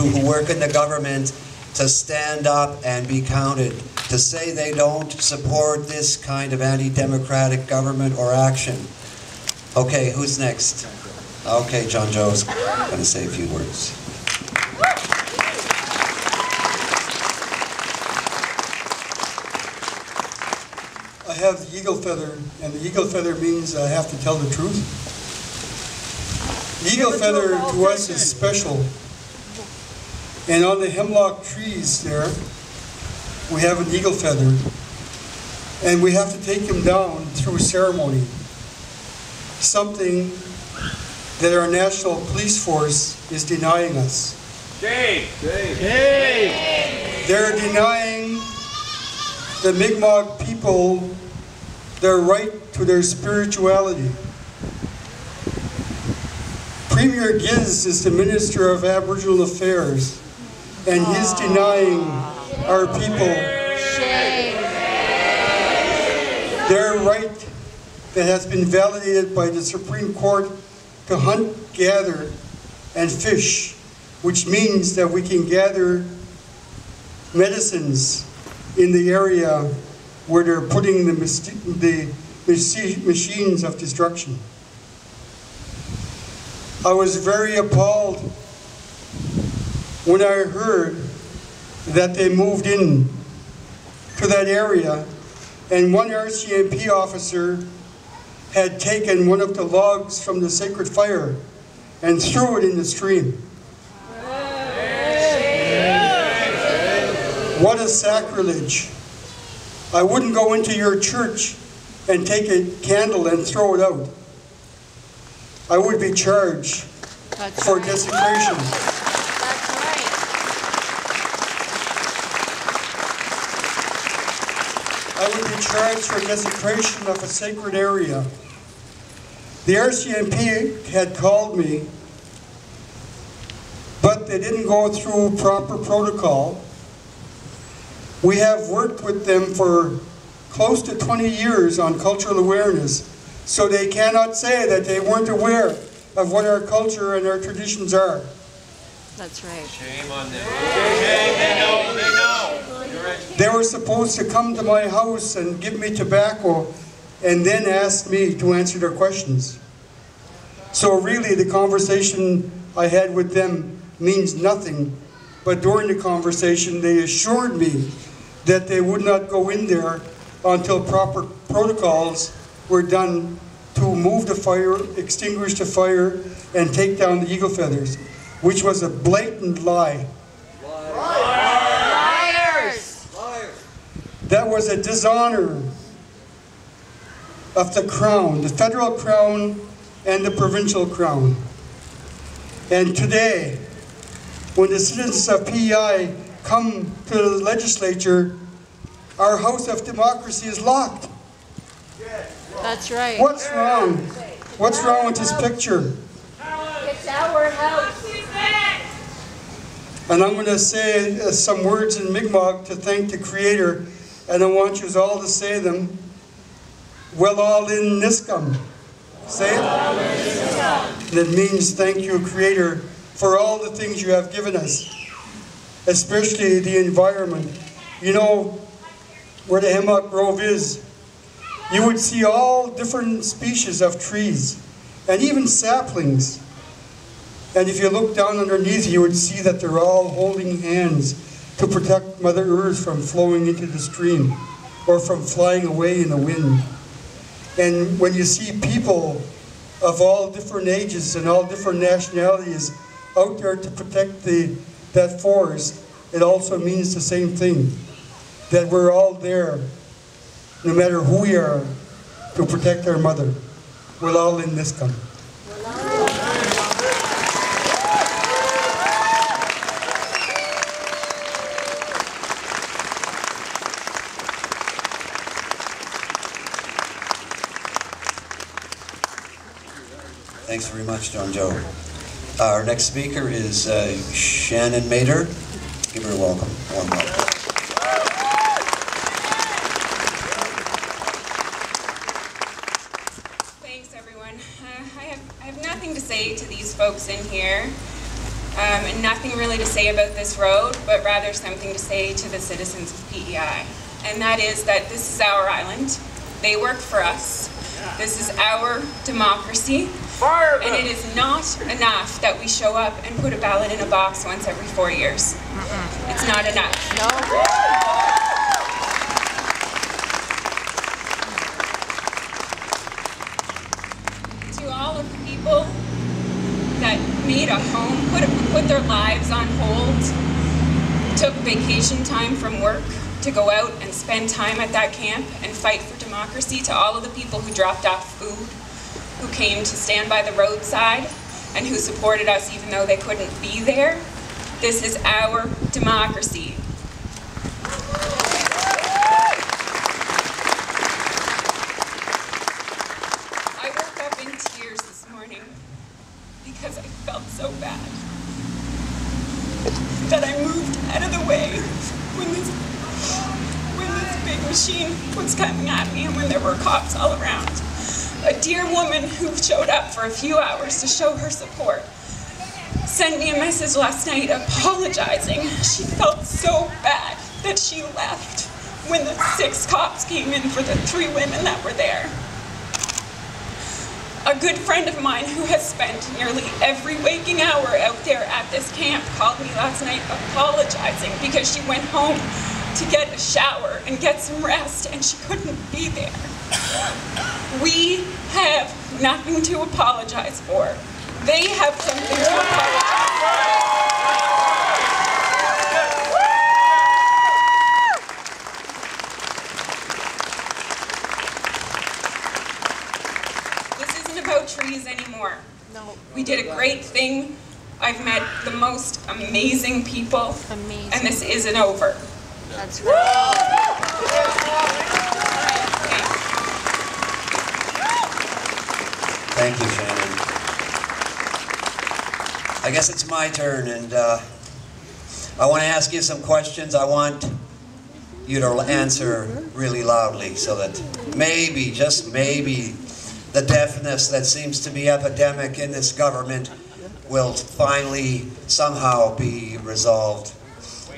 who work in the government to stand up and be counted, to say they don't support this kind of anti-democratic government or action. Okay, who's next? Okay, John Joe's going to say a few words. I have the eagle feather, and the eagle feather means I have to tell the truth. The eagle feather to us is special. And on the hemlock trees there, we have an eagle feather. And we have to take him down through ceremony. Something that our national police force is denying us. Shame! Shame! Shame! They're denying the Mi'kmaq people their right to their spirituality. Premier Giz is the Minister of Aboriginal Affairs, and he's denying our people their right that has been validated by the Supreme Court to hunt, gather, and fish, which means that we can gather medicines in the area where they're putting the machines of destruction. I was very appalled when I heard that they moved in to that area and one RCMP officer had taken one of the logs from the sacred fire and threw it in the stream. What a sacrilege. I wouldn't go into your church and take a candle and throw it out. I would be charged for desecration. That's right. I would be charged for desecration of a sacred area. The RCMP had called me, but they didn't go through proper protocol. We have worked with them for close to 20 years on cultural awareness, so they cannot say that they weren't aware of what our culture and our traditions are. That's right. Shame on them. Shame, they know, they know. You're right. They were supposed to come to my house and give me tobacco and then ask me to answer their questions. So really the conversation I had with them means nothing, but during the conversation they assured me that they would not go in there until proper protocols were done to move the fire, extinguish the fire, and take down the eagle feathers, which was a blatant lie. Liars! Liars! That was a dishonor of the crown, the federal crown and the provincial crown. And today, when the citizens of PEI come to the legislature, our House of Democracy is locked. That's right. What's wrong? What's wrong with this picture? It's our house. And I'm going to say some words in Mi'kmaq to thank the Creator, and I want you all to say them. Well, all in Niskam. Say it. That means thank you, Creator, for all the things you have given us, especially the environment. You know, where the Hemlock Grove is, you would see all different species of trees, and even saplings. And if you look down underneath, you would see that they're all holding hands to protect Mother Earth from flowing into the stream or from flying away in the wind. And when you see people of all different ages and all different nationalities out there to protect that forest, it also means the same thing, that we're all there, no matter who we are, to protect our mother. We're all in this come. Thanks very much, John Joe. Our next speaker is Shannon Mader. Give her a welcome. Warm welcome. Thanks, everyone. I have nothing to say to these folks in here. and nothing really to say about this road, but rather something to say to the citizens of PEI. And that is that this is our island. They work for us. This is our democracy. And it is not enough that we show up and put a ballot in a box once every 4 years. It's not enough. To all of the people that made a home, put their lives on hold, took vacation time from work to go out and spend time at that camp and fight for democracy, to all of the people who dropped off food, who came to stand by the roadside, and who supported us even though they couldn't be there. This is our democracy. I woke up in tears this morning because I felt so bad that I moved out of the way when this big machine was coming at me and when there were cops all around. A dear woman who showed up for a few hours to show her support sent me a message last night apologizing. She felt so bad that she left when the 6 cops came in for the 3 women that were there. A good friend of mine who has spent nearly every waking hour out there at this camp called me last night apologizing because she went home to get a shower and get some rest and she couldn't be there. We have nothing to apologize for. They have something to apologize for. This isn't about trees anymore. No. We did a great thing. I've met the most amazing people. Amazing. And this isn't over. That's right. Thank you, Shannon. I guess it's my turn, and I want to ask you some questions. I want you to answer really loudly so that maybe, just maybe, the deafness that seems to be epidemic in this government will finally somehow be resolved.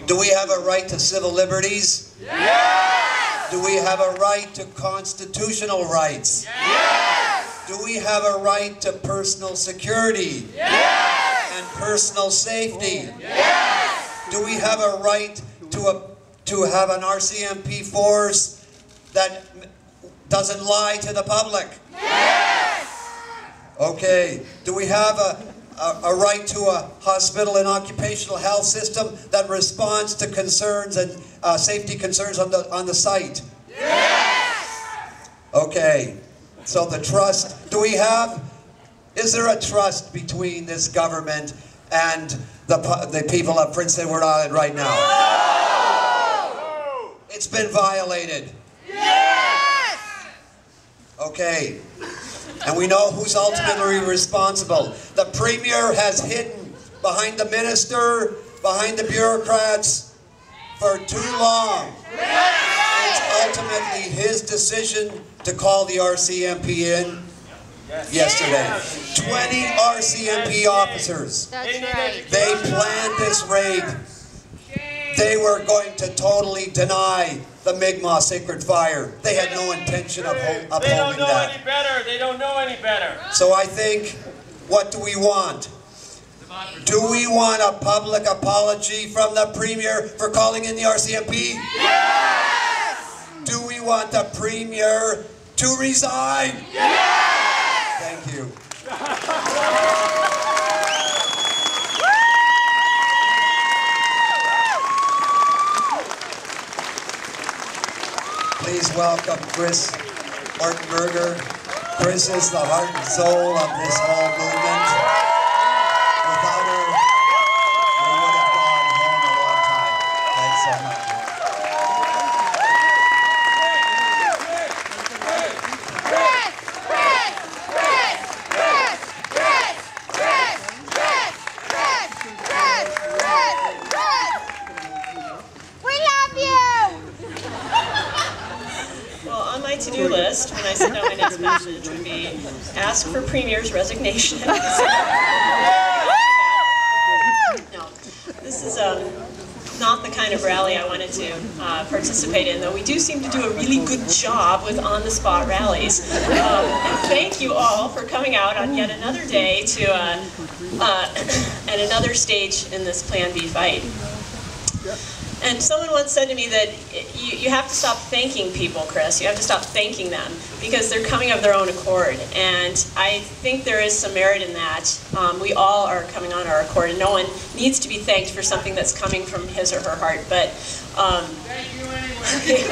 Do we have a right to civil liberties? Yes! Do we have a right to constitutional rights? Yes! Do we have a right to personal security? Yes! And personal safety? Yes! Do we have a right to have an RCMP force that doesn't lie to the public? Yes! Okay. Do we have a right to a hospital and occupational health system that responds to concerns and safety concerns on the site? Yes! Okay, so the trust, is there a trust between this government and the people of Prince Edward Island right now? No! It's been violated. Yes! Okay. And we know who's ultimately responsible. The Premier has hidden behind the minister, behind the bureaucrats for too long. It's ultimately his decision to call the RCMP in yesterday. 20 RCMP officers. That's right. They planned this raid. They were going to totally deny the Mi'kmaq sacred fire. They had no intention of upholding that. They don't know any better. They don't know any better. So I think, what do we want? Do we want a public apology from the Premier for calling in the RCMP? Yes! Do we want the Premier to resign? Yes! Thank you. Please welcome Chris Ortenberger. Chris is the heart and soul of this whole movement. Without her, we would have gone home a long time. Thanks so much. To-do list when I send out my next message would be ask for Premier's resignation. this is not the kind of rally I wanted to participate in, though we do seem to do a really good job with on-the-spot rallies. And thank you all for coming out on yet another day to and another stage in this Plan B fight. And someone once said to me that you have to stop thanking people, Chris. You have to stop thanking them because they're coming of their own accord. And I think there is some merit in that. We all are coming on our accord, and no one needs to be thanked for something that's coming from his or her heart. But thank you anyway.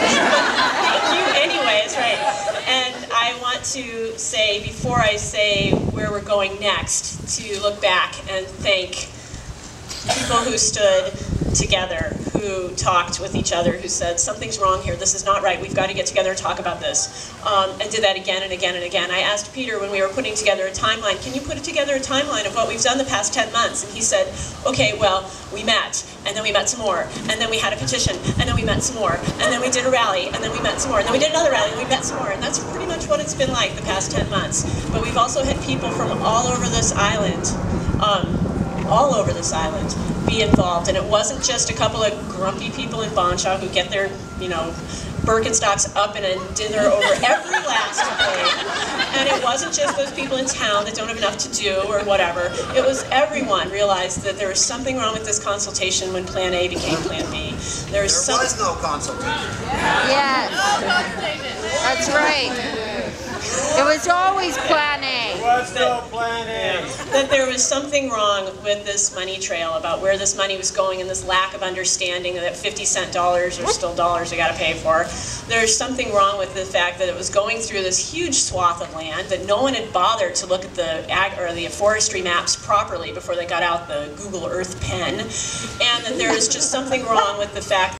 Thank you anyways, right? And I want to say, before I say where we're going next, to look back and thank people who stood together, who talked with each other, who said, something's wrong here, this is not right, we've got to get together and talk about this, and did that again and again and again. I asked Peter when we were putting together a timeline, can you put together a timeline of what we've done the past 10 months? And he said, okay, well, we met, and then we met some more, and then we had a petition, and then we met some more, and then we did a rally, and then we met some more, and then we did another rally, and we met some more, and that's pretty much what it's been like the past 10 months. But we've also had people from all over this island, be involved, and it wasn't just a couple of grumpy people in Bonshaw who get their, Birkenstocks up in a dinner over every last day, and it wasn't just those people in town that don't have enough to do or whatever. It was everyone realized that there was something wrong with this consultation when Plan A became Plan B. There was no consultation. Yes. That's right. It was always Plan A. There was no Plan A. That there was something wrong with this money trail, about where this money was going, and this lack of understanding that 50-cent dollars are still dollars you got to pay for. There's something wrong with the fact that it was going through this huge swath of land, that no one had bothered to look at the forestry maps properly before they got out the Google Earth pen, and that there is just something wrong with the fact